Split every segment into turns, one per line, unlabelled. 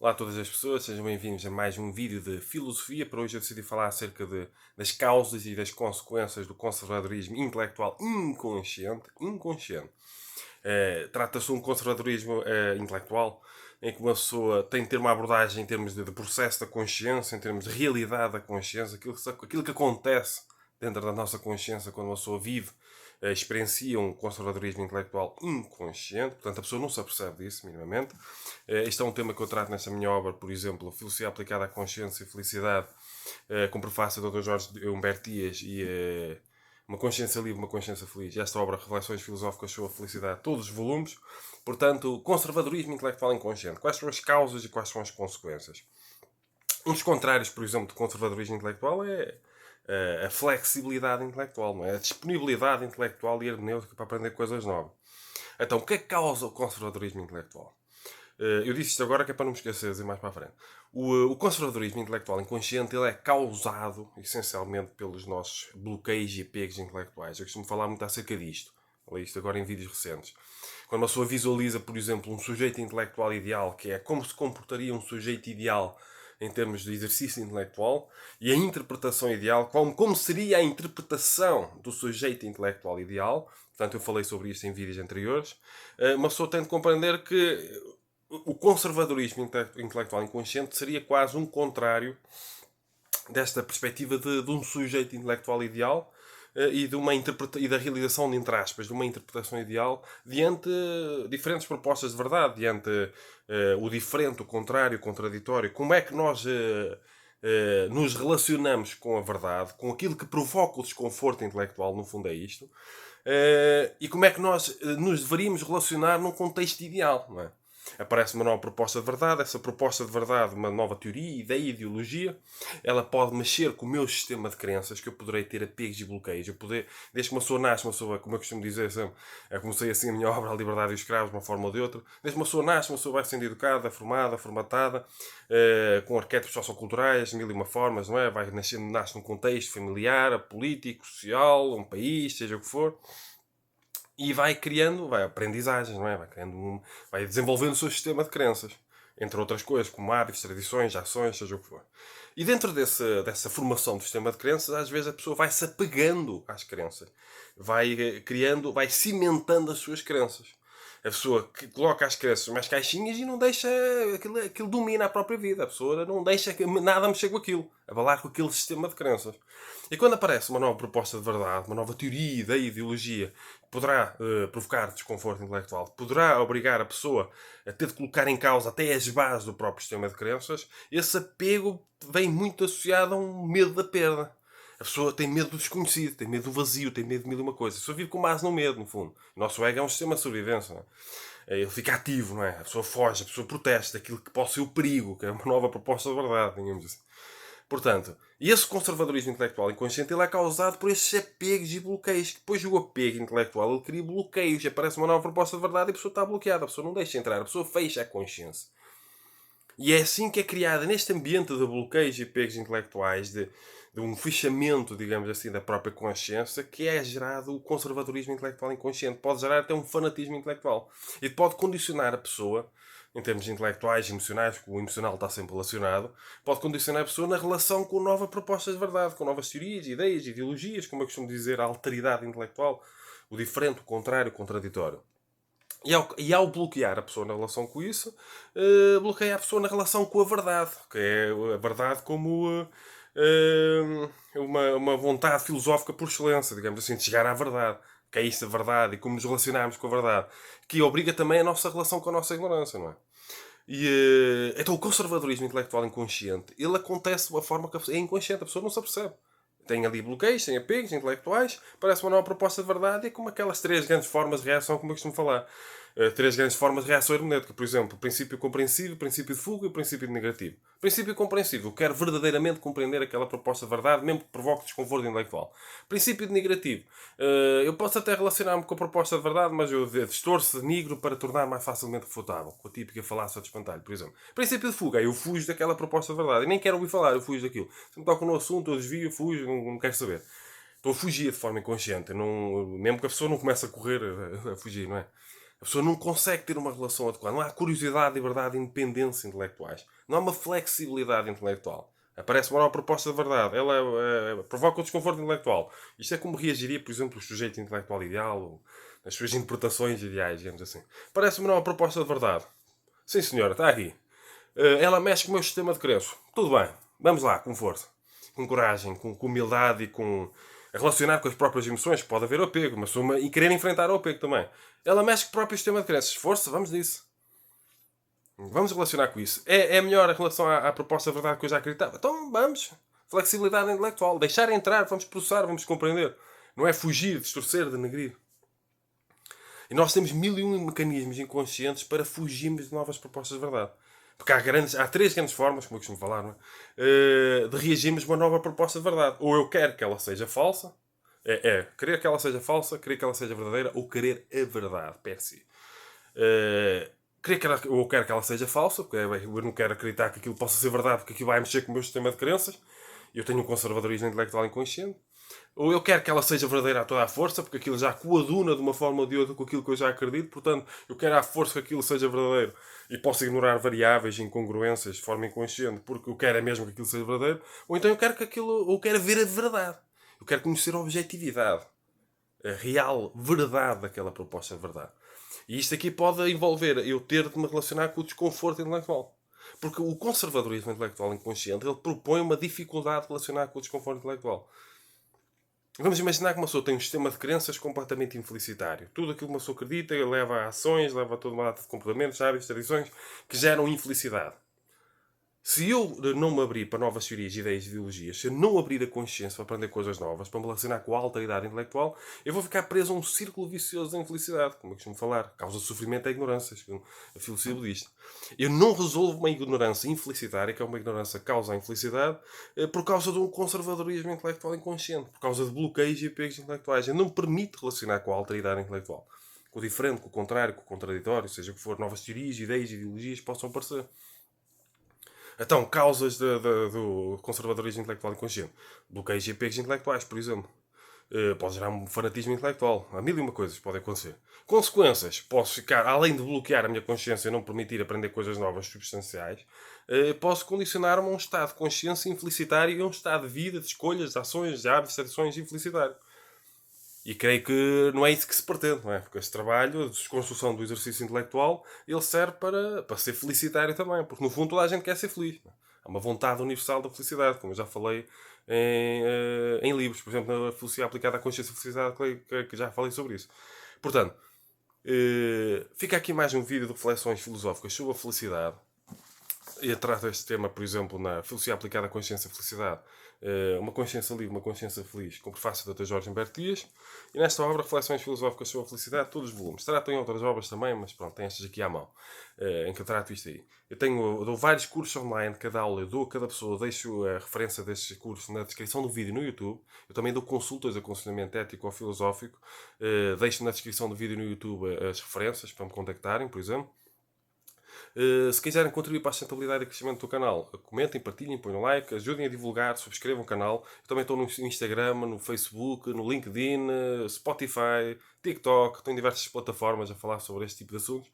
Olá a todas as pessoas, sejam bem-vindos a mais um vídeo de filosofia. Para hoje eu decidi falar acerca das causas e das consequências do conservadorismo intelectual inconsciente. Trata-se de um conservadorismo intelectual em que uma pessoa tem de ter uma abordagem em termos de processo da consciência, em termos de realidade da consciência, aquilo que acontece dentro da nossa consciência quando uma pessoa vive, experiencia um conservadorismo intelectual inconsciente, portanto a pessoa não se apercebe disso minimamente. Este é um tema que eu trato nesta minha obra, por exemplo, Filosofia aplicada à consciência e felicidade, com prefácio do Dr. Jorge Humberto Dias e Uma consciência livre, uma consciência feliz. Esta obra, Reflexões Filosóficas sobre a Felicidade, todos os volumes. Portanto, conservadorismo intelectual inconsciente. Quais são as causas e quais são as consequências? Um dos contrários, por exemplo, do conservadorismo intelectual é a flexibilidade intelectual, não é? A disponibilidade intelectual e hermenêutica para aprender coisas novas. Então, o que é que causa o conservadorismo intelectual? Eu disse isto agora que é para não me esquecer de dizer mais para a frente. O conservadorismo intelectual inconsciente ele é causado essencialmente pelos nossos bloqueios e apegos intelectuais. Eu costumo falar muito acerca disto. Falei isto agora em vídeos recentes. Quando uma pessoa visualiza, por exemplo, um sujeito intelectual ideal, que é como se comportaria um sujeito ideal em termos de exercício intelectual, e a interpretação ideal, como seria a interpretação do sujeito intelectual ideal, portanto eu falei sobre isto em vídeos anteriores, uma pessoa tem de compreender que o conservadorismo intelectual inconsciente seria quase um contrário desta perspectiva de um sujeito intelectual ideal e, e da realização, de, entre aspas, de uma interpretação ideal diante diferentes propostas de verdade, diante o diferente, o contrário, o contraditório. Como é que nós nos relacionamos com a verdade, com aquilo que provoca o desconforto intelectual, no fundo é isto, e como é que nós nos deveríamos relacionar num contexto ideal, não é? Aparece uma nova proposta de verdade, essa proposta de verdade, uma nova teoria, ideia, ideologia, ela pode mexer com o meu sistema de crenças, que eu poderei ter apegos e bloqueios. Desde que uma pessoa nasce, uma pessoa, como eu costumo dizer sempre, comecei assim a minha obra, A Liberdade e os Escravos, de uma forma ou de outra. Desde que uma pessoa nasce, uma pessoa vai sendo educada, formada, formatada, com arquétipos socioculturais, mil e uma formas, não é? Nasce num contexto familiar, político, social, um país, seja o que for, e vai criando, vai aprendizagens, não é? Vai desenvolvendo o seu sistema de crenças, entre outras coisas, como hábitos, tradições, ações, seja o que for. E dentro dessa formação do sistema de crenças, às vezes a pessoa vai se apegando às crenças, vai criando, vai cimentando as suas crenças. A pessoa que coloca as crenças mais caixinhas e não deixa aquilo domina a própria vida. A pessoa não deixa nada mexer com aquilo, abalar com aquele sistema de crenças. E quando aparece uma nova proposta de verdade, uma nova teoria, ideia, ideologia, que poderá provocar desconforto intelectual, poderá obrigar a pessoa a ter de colocar em causa até as bases do próprio sistema de crenças, esse apego vem muito associado a um medo da perda. A pessoa tem medo do desconhecido, tem medo do vazio, tem medo de mil e uma coisa. A pessoa vive com base no medo, no fundo. O nosso ego é um sistema de sobrevivência. Não é? Ele fica ativo, não é? A pessoa foge, a pessoa protesta aquilo que pode ser o perigo, que é uma nova proposta de verdade, digamos assim. Portanto, esse conservadorismo intelectual inconsciente ele é causado por esses apegos e bloqueios. Que depois o apego intelectual ele cria bloqueios. Aparece uma nova proposta de verdade e a pessoa está bloqueada. A pessoa não deixa entrar, a pessoa fecha a consciência. E é assim que é criada, neste ambiente de bloqueios e apegos intelectuais, de um fechamento, digamos assim, da própria consciência, que é gerado o conservadorismo intelectual inconsciente. Pode gerar até um fanatismo intelectual. E pode condicionar a pessoa, em termos intelectuais e emocionais, porque o emocional está sempre relacionado, pode condicionar a pessoa na relação com novas propostas de verdade, com novas teorias, ideias, ideologias, como eu costumo dizer, a alteridade intelectual, o diferente, o contrário, o contraditório. E ao bloquear a pessoa na relação com isso, bloqueia a pessoa na relação com a verdade, que é a verdade como uma vontade filosófica por excelência, digamos assim, de chegar à verdade. Que é isso a verdade e como nos relacionarmos com a verdade. Que obriga também a nossa relação com a nossa ignorância, não é? Então o conservadorismo intelectual inconsciente, ele acontece de uma forma que é inconsciente, a pessoa não se apercebe. Tem ali bloqueios, tem apegos intelectuais, parece uma nova proposta de verdade e é como aquelas três grandes formas de reação, como eu costumo falar. Três grandes formas de reação hermenêutica, por exemplo, o princípio compreensivo, o princípio de fuga e o princípio de negativo. Princípio compreensivo, eu quero verdadeiramente compreender aquela proposta de verdade, mesmo que provoque desconforto intelectual. Princípio de negativo, eu posso até relacionar-me com a proposta de verdade, mas eu distorço, denigro para tornar mais facilmente refutável, com a típica falácia de espantalho, por exemplo. Princípio de fuga, eu fujo daquela proposta de verdade, e nem quero ouvir falar, eu fujo daquilo. Se me tocam no assunto, eu desvio, eu fujo, não quero saber. Estou a fugir de forma inconsciente, não, mesmo que a pessoa não comece a correr, a fugir, não é? A pessoa não consegue ter uma relação adequada. Não há curiosidade, liberdade e independência intelectuais. Não há uma flexibilidade intelectual. Aparece uma nova proposta de verdade. Ela provoca o desconforto intelectual. Isto é como reagiria, por exemplo, o sujeito intelectual ideal, ou as suas interpretações ideais, digamos assim. Parece uma nova proposta de verdade. Sim, senhora, está aqui. Ela mexe com o meu sistema de crenças. Tudo bem. Vamos lá, com força. Com coragem, com humildade e com... A relacionar com as próprias emoções. Pode haver apego, mas e querer enfrentar o apego também. Ela mexe com o próprio sistema de crenças. Força, vamos nisso. Vamos relacionar com isso. É melhor em relação à proposta de verdade que eu já acreditava. Então vamos. Flexibilidade intelectual. Deixar entrar, vamos processar, vamos compreender. Não é fugir, distorcer, denegrir. E nós temos mil e um mecanismos inconscientes para fugirmos de novas propostas de verdade. Porque há três grandes formas, como eu costumo falar, não é? De reagirmos a uma nova proposta de verdade. Ou eu quero que ela seja falsa, querer que ela seja falsa, querer que ela seja verdadeira, ou querer a verdade, per si. Ou quero que ela seja falsa, porque eu não quero acreditar que aquilo possa ser verdade, porque aquilo vai mexer com o meu sistema de crenças. Eu tenho um conservadorismo intelectual inconsciente. Ou eu quero que ela seja verdadeira a toda a força, porque aquilo já coaduna de uma forma ou de outra com aquilo que eu já acredito. Portanto, eu quero à força que aquilo seja verdadeiro. E posso ignorar variáveis e incongruências de forma inconsciente, porque eu quero é mesmo que aquilo seja verdadeiro. Ou então eu quero que aquilo... Ou quero ver a verdade. Eu quero conhecer a objetividade. A real verdade daquela proposta de verdade. E isto aqui pode envolver eu ter de me relacionar com o desconforto intelectual. Porque o conservadorismo intelectual inconsciente, ele propõe uma dificuldade de relacionar com o desconforto intelectual. Vamos imaginar que uma pessoa tem um sistema de crenças completamente infelicitário. Tudo aquilo que uma pessoa acredita leva a ações, leva a toda uma data de comportamentos, hábitos, tradições que geram infelicidade. Se eu não me abrir para novas teorias, ideias e ideologias, se eu não abrir a consciência para aprender coisas novas, para me relacionar com a alteridade intelectual, eu vou ficar preso a um círculo vicioso de infelicidade, como eu costumo falar. Causa de sofrimento é a ignorância, a filosofia budista. Eu não resolvo uma ignorância infeliциtária, que é uma ignorância que causa a infelicidade, por causa de um conservadorismo intelectual inconsciente, por causa de bloqueios e apegos intelectuais. Eu não me permito relacionar com a alteridade intelectual, com o diferente, com o contrário, com o contraditório, seja o que for, novas teorias, ideias e ideologias possam aparecer. Então, causas do conservadorismo intelectual inconsciente. Bloqueios e apegos intelectuais, por exemplo. Pode gerar um fanatismo intelectual. Há mil e uma coisas que podem acontecer. Consequências. Posso ficar, além de bloquear a minha consciência e não permitir aprender coisas novas substanciais, posso condicionar-me a um estado de consciência infelicitário e a um estado de vida, de escolhas, de ações, de hábitos, de ações infelicitário. E creio que não é isso que se pretende, não é? Porque esse trabalho, a desconstrução do exercício intelectual, ele serve para ser felicitário também, porque no fundo toda a gente quer ser feliz. Não é? Há uma vontade universal da felicidade, como eu já falei em livros, por exemplo, na felicidade aplicada à consciência e felicidade, que já falei sobre isso. Portanto, fica aqui mais um vídeo de reflexões filosóficas sobre a felicidade. Eu trato este tema, por exemplo, na Filosofia Aplicada à Consciência e Felicidade, uma consciência livre, uma consciência feliz, com prefácio do Dr. Jorge Humberto Dias, e nesta obra, Reflexões Filosóficas sobre a Felicidade, todos os volumes. Trato em outras obras também, mas pronto, tem estas aqui à mão, em que eu trato isto aí. Eu dou vários cursos online, cada aula eu dou a cada pessoa, deixo a referência destes cursos na descrição do vídeo no YouTube. Eu também dou consultas de aconselhamento ético ou filosófico, deixo na descrição do vídeo no YouTube as referências para me contactarem, por exemplo. Se quiserem contribuir para a sustentabilidade e crescimento do canal, comentem, partilhem, ponham like, ajudem a divulgar, subscrevam o canal. Eu também estou no Instagram, no Facebook, no LinkedIn, Spotify, TikTok, estou em diversas plataformas a falar sobre este tipo de assuntos.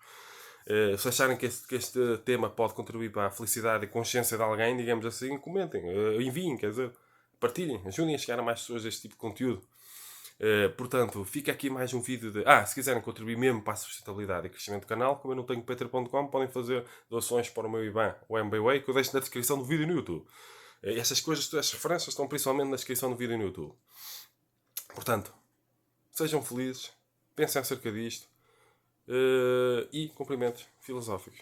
Se acharem que este tema pode contribuir para a felicidade e consciência de alguém, digamos assim, comentem, enviem, quer dizer, partilhem, ajudem a chegar a mais pessoas este tipo de conteúdo. Portanto, fica aqui mais um vídeo de... se quiserem contribuir mesmo para a sustentabilidade e crescimento do canal, como eu não tenho patreon.com, podem fazer doações para o meu IBAN, o MBWay, que eu deixo na descrição do vídeo no YouTube. Essas coisas, as referências estão principalmente na descrição do vídeo no YouTube. Portanto, sejam felizes, pensem acerca disto e cumprimentos filosóficos.